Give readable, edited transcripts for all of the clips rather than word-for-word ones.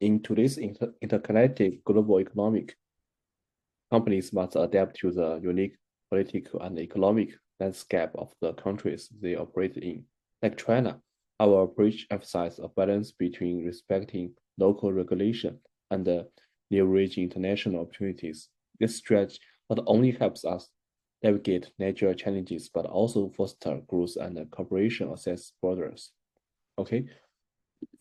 In today's interconnected global economic, companies must adapt to the unique political and economic landscape of the countries they operate in. Like China, our approach emphasizes a balance between respecting local regulation and leveraging international opportunities. This strategy not only helps us navigate natural challenges, but also foster growth and cooperation across borders. Okay,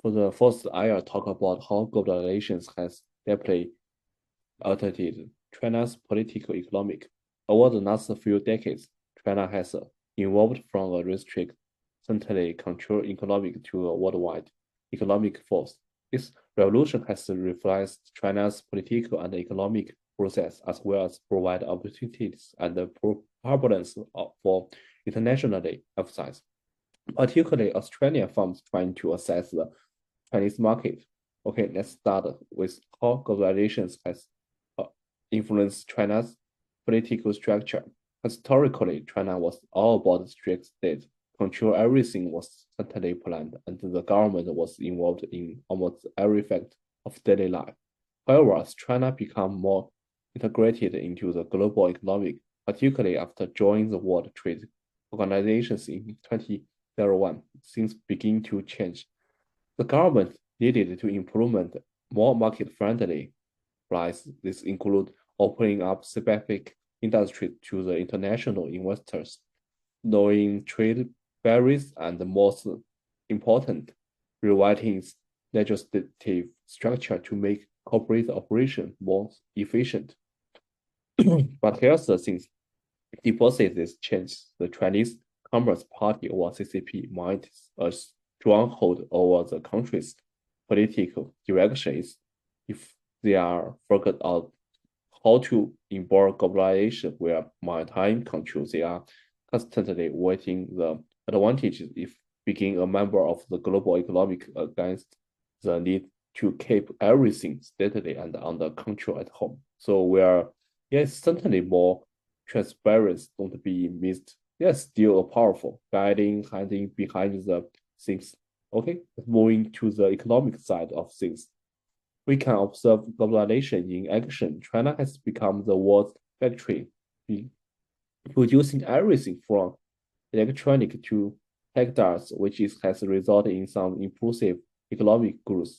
for the first, I'll talk about how globalization has deeply altered China's political economic. Over the last few decades, China has evolved from a restricted, centrally controlled economic to a worldwide economic force. This revolution has reflected China's political and economic process as well as provide opportunities and problems for internationally emphasize, particularly Australian firms trying to access the Chinese market. Okay, let's start with how globalization has influenced China's political structure. Historically, China was all about strict state control. Everything was centrally planned, and the government was involved in almost every fact of daily life. However, as China became more integrated into the global economic, particularly after joining the World Trade Organizations in 2001, things begin to change. The government needed to implement more market-friendly price. This include opening up specific industries to the international investors, knowing trade barriers, and the most important, rewriting its legislative structure to make corporate operation more efficient. But here's the thing. Deposit this change, the Chinese Communist Party or CCP might a stronghold over the country's political directions if they are figured out how to embark globalization where maritime control. They are constantly weighing the advantages if being a member of the global economic against the need to keep everything steadily and under control at home. So we are, yes, certainly more transparency don't be missed. Yes, still a powerful guiding hiding behind the things. Okay, moving to the economic side of things, we can observe globalization in action. China has become the world's factory, producing everything from electronic to textiles, which has resulted in some impulsive economic growth.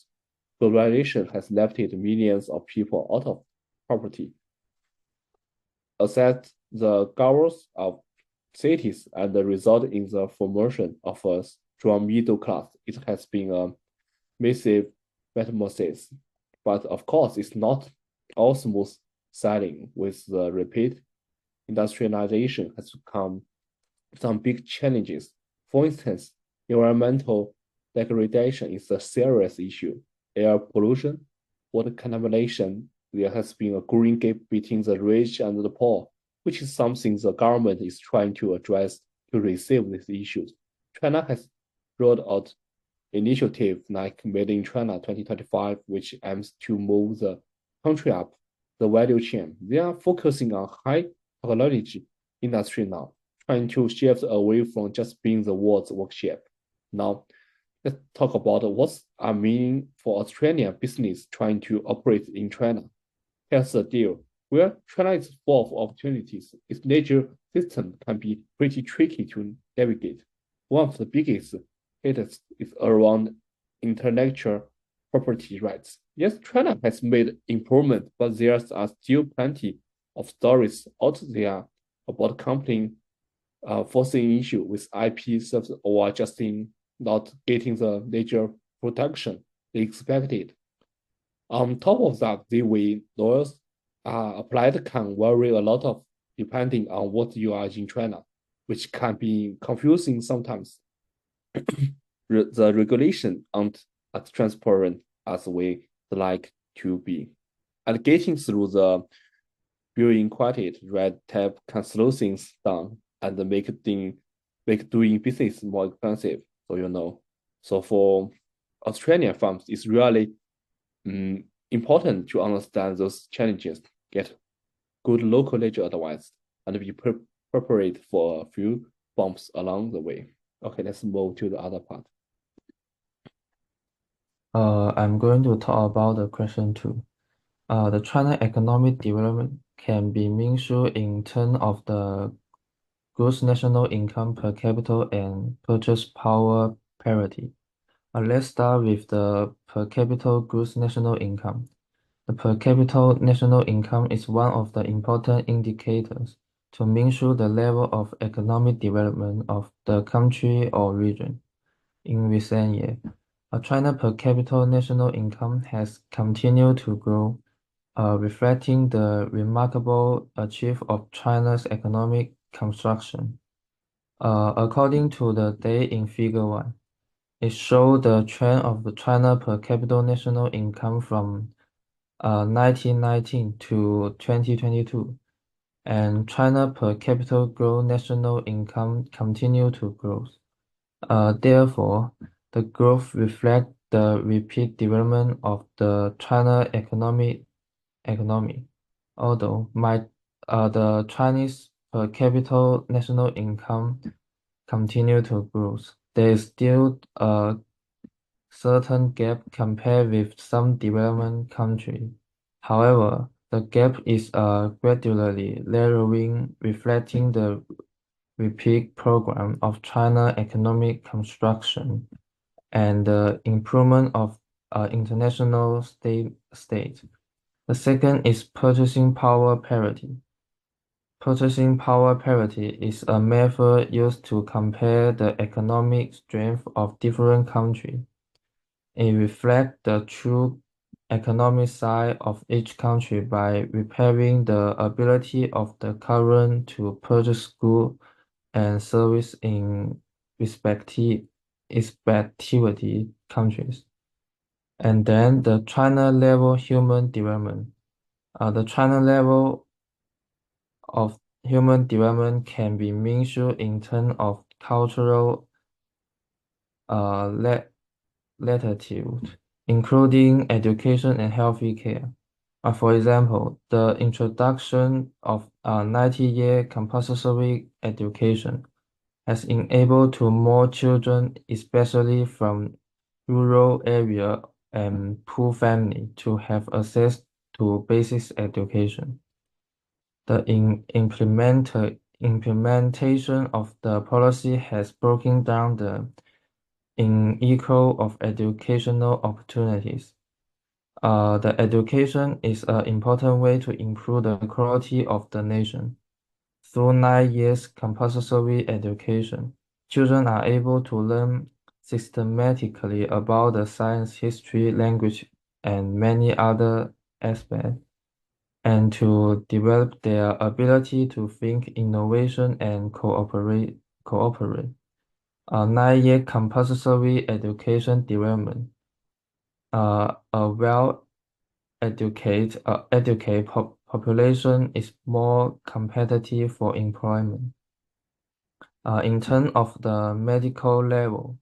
Globalization has lifted millions of people out of poverty, affect the goals of cities, and result in the formation of a strong middle class. It has been a massive metamorphosis. But of course, it's not all smooth sailing. With the rapid industrialization has come some big challenges. For instance, environmental degradation is a serious issue. Air pollution, water contamination, there has been a growing gap between the rich and the poor, which is something the government is trying to address to resolve these issues. China has rolled out initiatives like Made in China 2025, which aims to move the country up the value chain. They are focusing on high technology industry now, trying to shift away from just being the world's workshop. Now, let's talk about what's a meaning for Australian business trying to operate in China. Here's the deal. Where China is full of opportunities, its legal system can be pretty tricky to navigate. One of the biggest hits is around intellectual property rights. Yes, China has made improvement, but there are still plenty of stories out there about companies forcing issue with IP service or just in not getting the legal protection they expected. On top of that, the way laws are applied can vary a lot of depending on what you are in China, which can be confusing sometimes. The regulation aren't as transparent as we like to be. And getting through the building quiet red tape can slow things down and make doing business more expensive. So you know. So for Australian firms, it's really important to understand those challenges, get good local legal advice, and be prepared for a few bumps along the way. Okay, let's move to the other part. I'm going to talk about the question two. The China economic development can be measured in terms of the gross national income per capita and purchase power parity. Let's start with the per capita gross national income. The per capita national income is one of the important indicators to measure the level of economic development of the country or region. In recent years, China per capita national income has continued to grow, reflecting the remarkable achievement of China's economic construction. According to the data in Figure 1, it shows the trend of the China per capita national income from 1919 to 2022, and China per capita gross national income continue to grow. Therefore, the growth reflects the rapid development of the China economy. Although the Chinese per capita national income continue to grow, there is still a certain gap compared with some development countries. However, the gap is gradually narrowing, reflecting the repeat program of China economic construction and the improvement of international state. The second is purchasing power parity. Purchasing power parity is a method used to compare the economic strength of different countries. It reflects the true economic size of each country by repairing the ability of the current to purchase goods and service in respectivity countries. And then the China level human development. The China level of human development can be measured in terms of cultural uh, latitude, including education and healthy care. For example, the introduction of 90-year compulsory education has enabled to more children, especially from rural area and poor family, to have access to basic education. The implementation of the policy has broken down the inequal of educational opportunities. The education is an important way to improve the quality of the nation. Through 9 years compulsory education, children are able to learn systematically about the science, history, language, and many other aspects, and to develop their ability to think, innovation, and cooperate. A 9 year compulsory education development. A educate population is more competitive for employment. In terms of the medical level,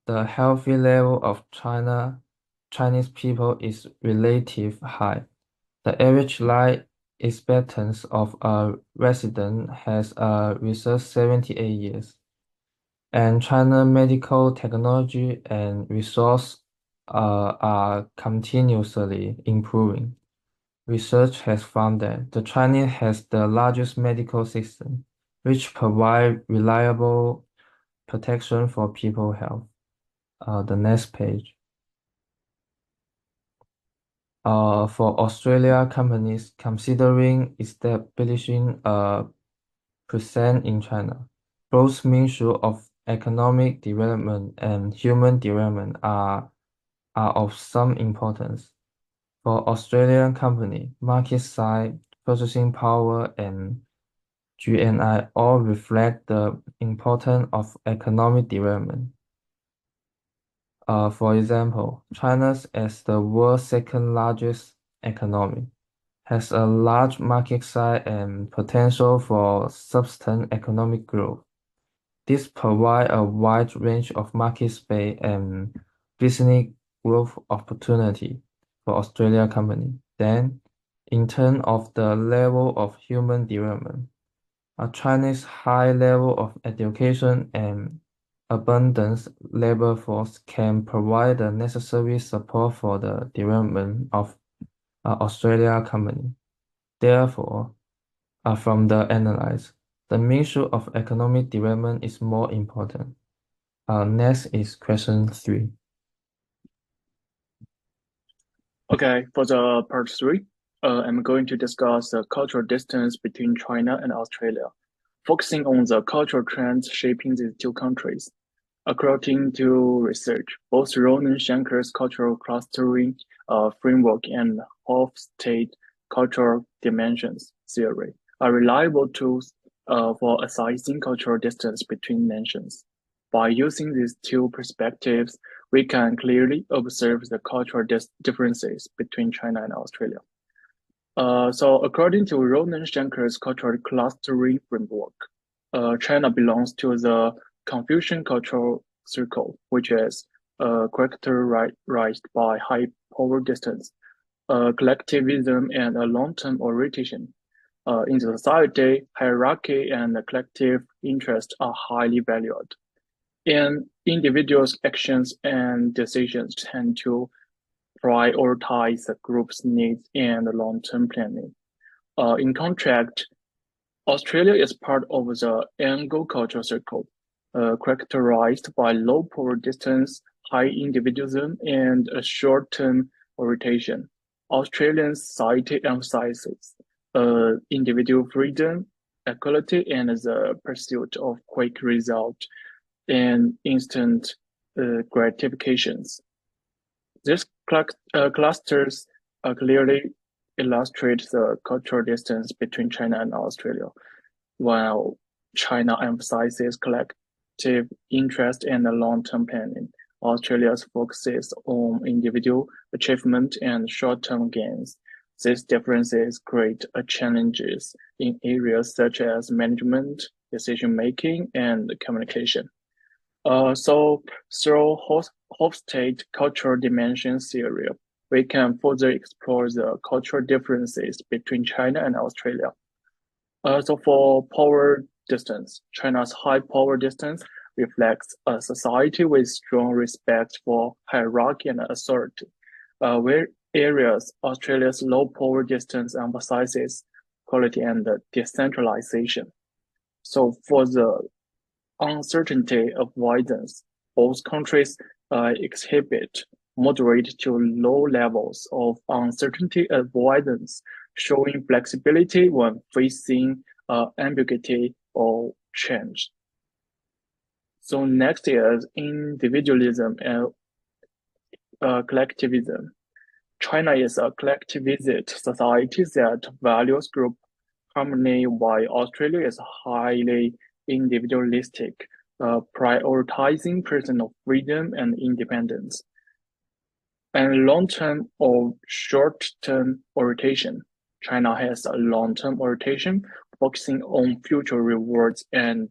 the healthy level of Chinese people is relatively high. The average life expectancy of a resident has reached 78 years. And China medical technology and resource are continuously improving. Research has found that the Chinese has the largest medical system, which provide reliable protection for people health. The next page. For Australia companies considering establishing a presence in China, both measure of economic development and human development are of some importance. For Australian company, market size, purchasing power, and GNI all reflect the importance of economic development. For example, China, as the world's second largest economy, has a large market size and potential for sustained economic growth. This provides a wide range of market space and business growth opportunity for Australian companies. Then, in terms of the level of human development, China's high level of education and abundance labor force can provide the necessary support for the development of Australia company. Therefore, from the analyze, the measure of economic development is more important. Next is question 3. Okay, for the part 3, I'm going to discuss the cultural distance between China and Australia, focusing on the cultural trends shaping these two countries. According to research, both Ronan Shanker's cultural clustering framework and Hofstede cultural dimensions theory are reliable tools for assessing cultural distance between nations. By using these two perspectives, we can clearly observe the cultural differences between China and Australia. So according to Ronan Shanker's cultural clustering framework, China belongs to the Confucian cultural circle, which is characterized by high power distance, collectivism, and a long-term orientation. In the society, hierarchy and collective interest are highly valued, and individuals' actions and decisions tend to prioritize the group's needs and long-term planning. In contrast, Australia is part of the Anglo cultural circle, characterized by low power distance, high individualism, and a short-term orientation. Australian society emphasizes individual freedom, equality, and the pursuit of quick results and instant gratifications. These clusters clearly illustrate the cultural distance between China and Australia. While China emphasizes collective interest and long-term planning, Australia focuses on individual achievement and short-term gains. These differences create challenges in areas such as management, decision-making, and communication. So through Hofstede cultural dimension theory, we can further explore the cultural differences between China and Australia. So for power distance, China's high power distance reflects a society with strong respect for hierarchy and authority, where areas Australia's low power distance emphasizes quality and decentralization. So for the uncertainty avoidance, both countries exhibit moderate to low levels of uncertainty avoidance, showing flexibility when facing ambiguity or change. So next is individualism and collectivism. China is a collectivist society that values group harmony, while Australia is highly individualistic, prioritizing personal freedom and independence. And long-term or short-term orientation. China has a long-term orientation, focusing on future rewards and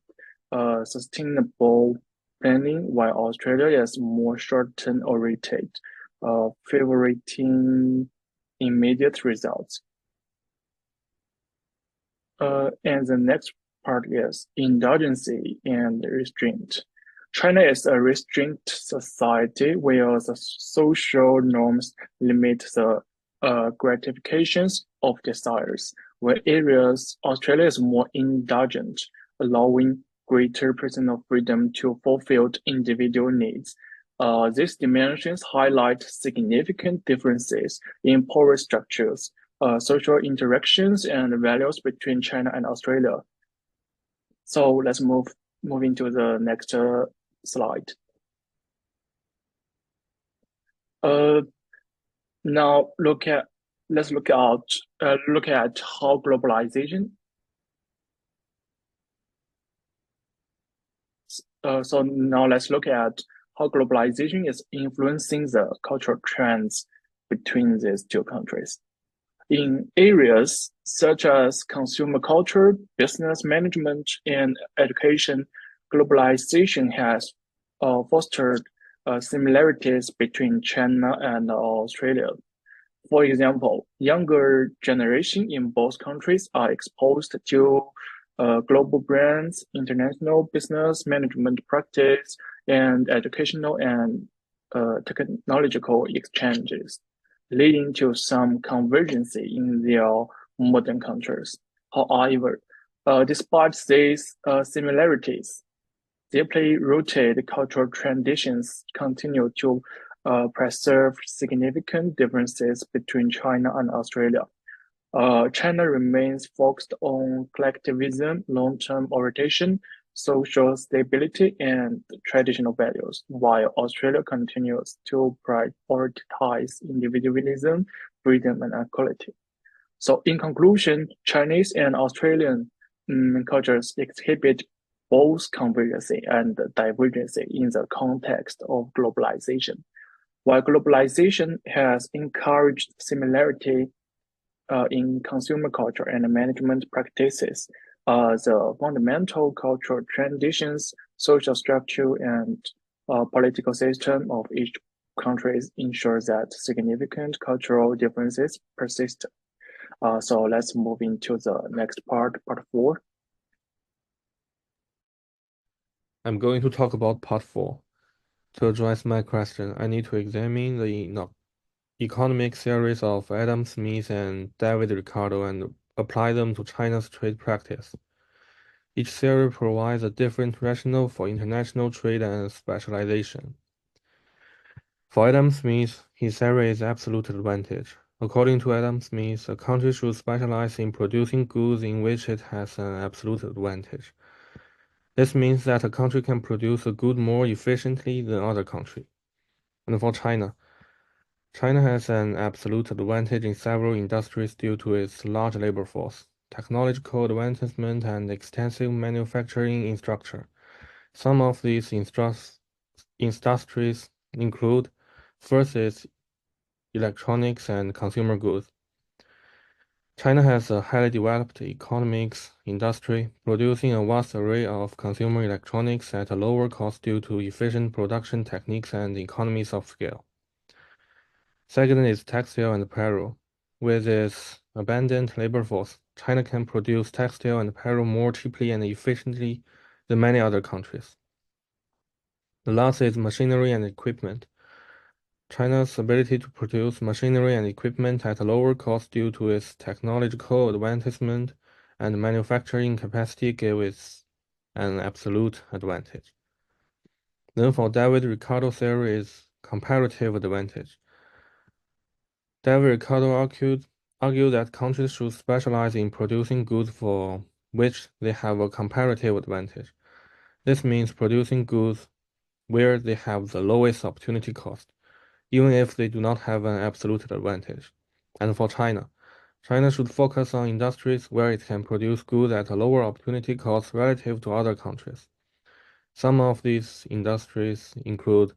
sustainable planning, while Australia is more short-term oriented, favoring immediate results. And the next part is indulgency and restraint. China is a restrained society where the social norms limit the gratifications of desires, where areas Australia is more indulgent, allowing greater personal freedom to fulfill individual needs. These dimensions highlight significant differences in power structures, social interactions, and values between China and Australia. So let's move into the next slide. Now let's look at how globalization. So now let's look at how globalization is influencing the cultural trends between these two countries. In areas such as consumer culture, business management, and education, globalization has fostered similarities between China and Australia. For example, younger generation in both countries are exposed to global brands, international business management practice, and educational and technological exchanges, leading to some convergence in their modern countries. However, despite these similarities, deeply rooted cultural traditions continue to preserve significant differences between China and Australia. China remains focused on collectivism, long-term orientation, social stability, and traditional values, while Australia continues to prioritize individualism, freedom, and equality. So, in conclusion, Chinese and Australian cultures exhibit both convergence and divergence in the context of globalization. While globalization has encouraged similarity in consumer culture and management practices, the fundamental cultural traditions, social structure, and political system of each country ensures that significant cultural differences persist. So let's move into the next part 4. I'm going to talk about part 4. To address my question, I need to examine the economic theories of Adam Smith and David Ricardo and apply them to China's trade practice. Each theory provides a different rationale for international trade and specialization. For Adam Smith, his theory is absolute advantage. According to Adam Smith, a country should specialize in producing goods in which it has an absolute advantage. This means that a country can produce a good more efficiently than other countries. And for China, China has an absolute advantage in several industries due to its large labor force, technological advancement, and extensive manufacturing infrastructure. Some of these industries include: first is electronics and consumer goods. China has a highly developed economics industry, producing a vast array of consumer electronics at a lower cost due to efficient production techniques and economies of scale. Second is textile and apparel. With its abundant labor force, China can produce textile and apparel more cheaply and efficiently than many other countries. The last is machinery and equipment. China's ability to produce machinery and equipment at a lower cost due to its technological advancement and manufacturing capacity give it an absolute advantage. Then for David Ricardo theory is comparative advantage. David Ricardo argued that countries should specialize in producing goods for which they have a comparative advantage. This means producing goods where they have the lowest opportunity cost, even if they do not have an absolute advantage. And for China, China should focus on industries where it can produce goods at a lower opportunity cost relative to other countries. Some of these industries include: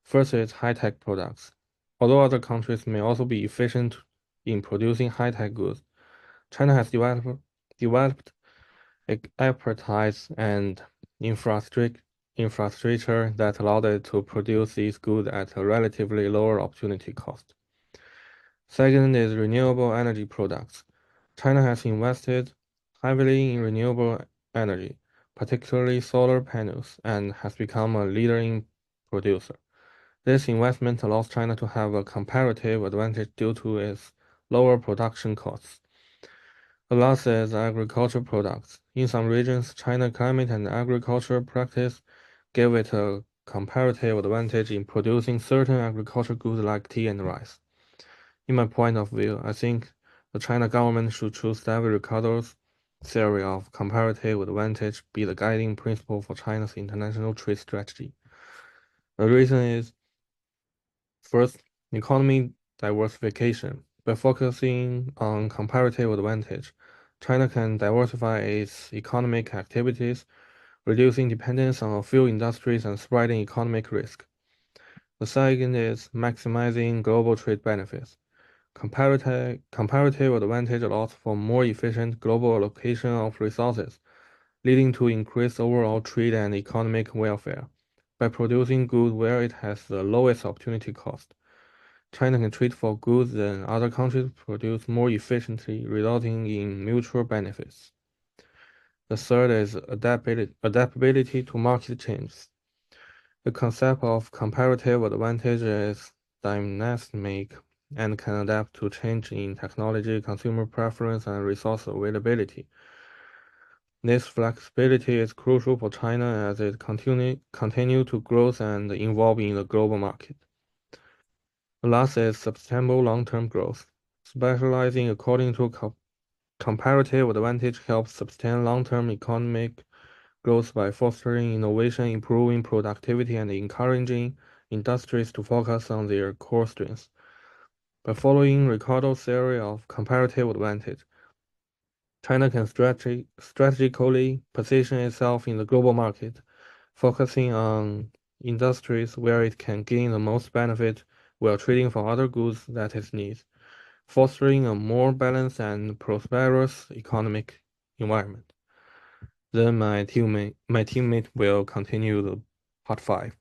first is high-tech products. Although other countries may also be efficient in producing high-tech goods, China has developed expertise and infrastructure that allowed it to produce these goods at a relatively lower opportunity cost. Second is renewable energy products. China has invested heavily in renewable energy, particularly solar panels, and has become a leading producer. This investment allows China to have a comparative advantage due to its lower production costs. The last is agricultural products. In some regions, China's climate and agricultural practice give it a comparative advantage in producing certain agricultural goods like tea and rice. In my point of view, I think the China government should choose David Ricardo's theory of comparative advantage be the guiding principle for China's international trade strategy. The reason is: first, economy diversification. By focusing on comparative advantage, China can diversify its economic activities, reducing dependence on a few industries and spreading economic risk. The second is maximizing global trade benefits. Comparative advantage allows for more efficient global allocation of resources, leading to increased overall trade and economic welfare. By producing goods where it has the lowest opportunity cost, China can trade for goods that other countries produce more efficiently, resulting in mutual benefits. The third is adaptability to market changes. The concept of comparative advantage is dynamic and can adapt to change in technology, consumer preference, and resource availability. This flexibility is crucial for China as it continue to grow and evolve in the global market. The last is sustainable long-term growth. Specializing according to comparative advantage helps sustain long-term economic growth by fostering innovation, improving productivity, and encouraging industries to focus on their core strengths. By following Ricardo's theory of comparative advantage, China can strategically position itself in the global market, focusing on industries where it can gain the most benefit while trading for other goods that it needs, fostering a more balanced and prosperous economic environment. Then my teammate will continue the part 5.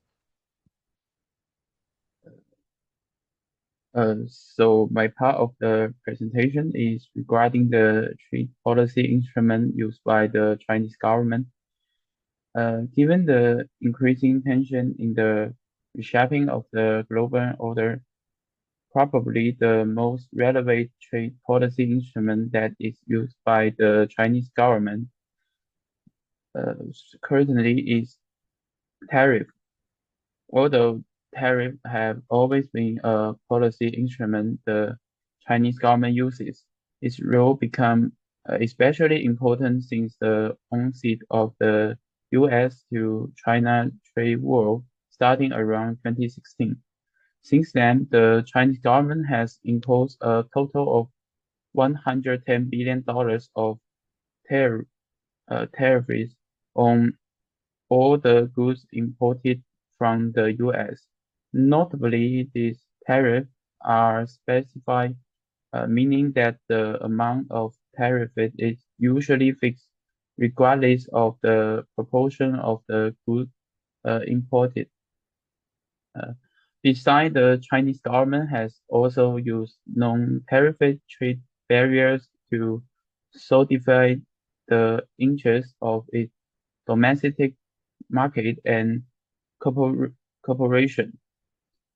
So my part of the presentation is regarding the trade policy instrument used by the Chinese government. Given the increasing tension in the reshaping of the global order, probably the most relevant trade policy instrument that is used by the Chinese government currently is tariff. Although tariffs have always been a policy instrument the Chinese government uses, its role became especially important since the onset of the U.S. to China trade war starting around 2016. Since then, the Chinese government has imposed a total of $110 billion of tariffs on all the goods imported from the U.S. Notably, these tariffs are specified, meaning that the amount of tariff is usually fixed regardless of the proportion of the goods imported. Besides, the Chinese government has also used non-tariff trade barriers to solidify the interests of its domestic market and cooperation.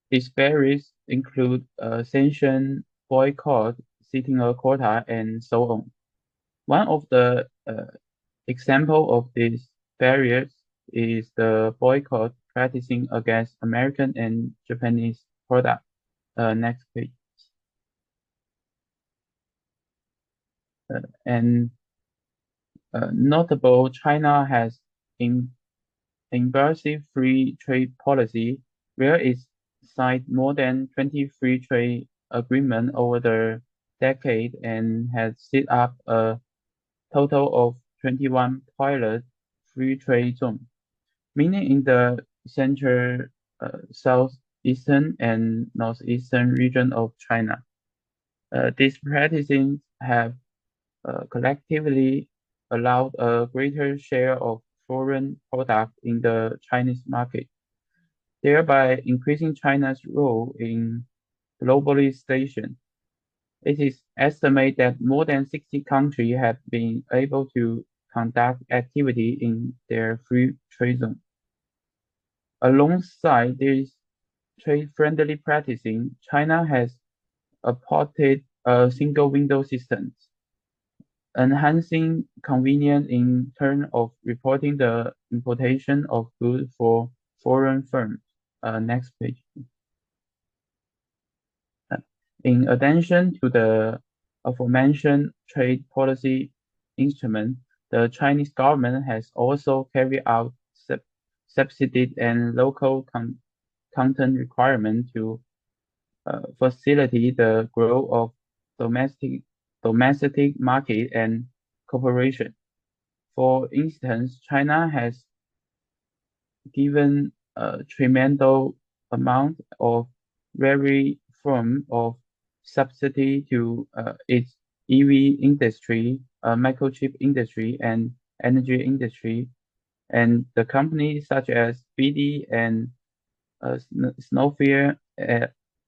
These barriers include sanction, boycott, setting a quota, and so on. One of the example of these barriers is the boycott practicing against American and Japanese products. Next page. Notable, China has embraced free trade policy, where it signed more than 20 free trade agreements over the decade and has set up a total of 21 pilot free trade zones, meaning in the central, southeastern, and northeastern region of China. These practices have collectively allowed a greater share of foreign products in the Chinese market, thereby increasing China's role in globalization. It is estimated that more than 60 countries have been able to conduct activity in their free trade zone. Alongside these trade-friendly practices, China has adopted a single window system, enhancing convenience in terms of reporting the importation of goods for foreign firms. Next page. In addition to the aforementioned trade policy instrument, the Chinese government has also carried out subsidies and local content requirements to facilitate the growth of domestic market and cooperation. For instance, China has given a tremendous amount of very form of subsidy to its EV industry, microchip industry, and energy industry, and the companies such as BD and Snowflake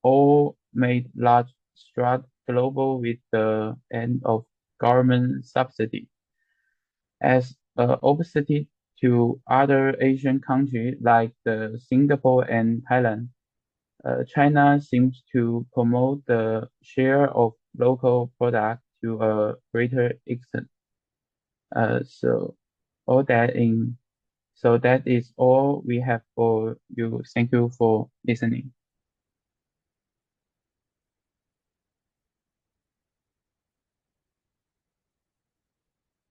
all made large strides global with the end of government subsidy. As opposite to other Asian countries like Singapore and Thailand, China seems to promote the share of local products to a greater extent. So that is all we have for you. Thank you for listening.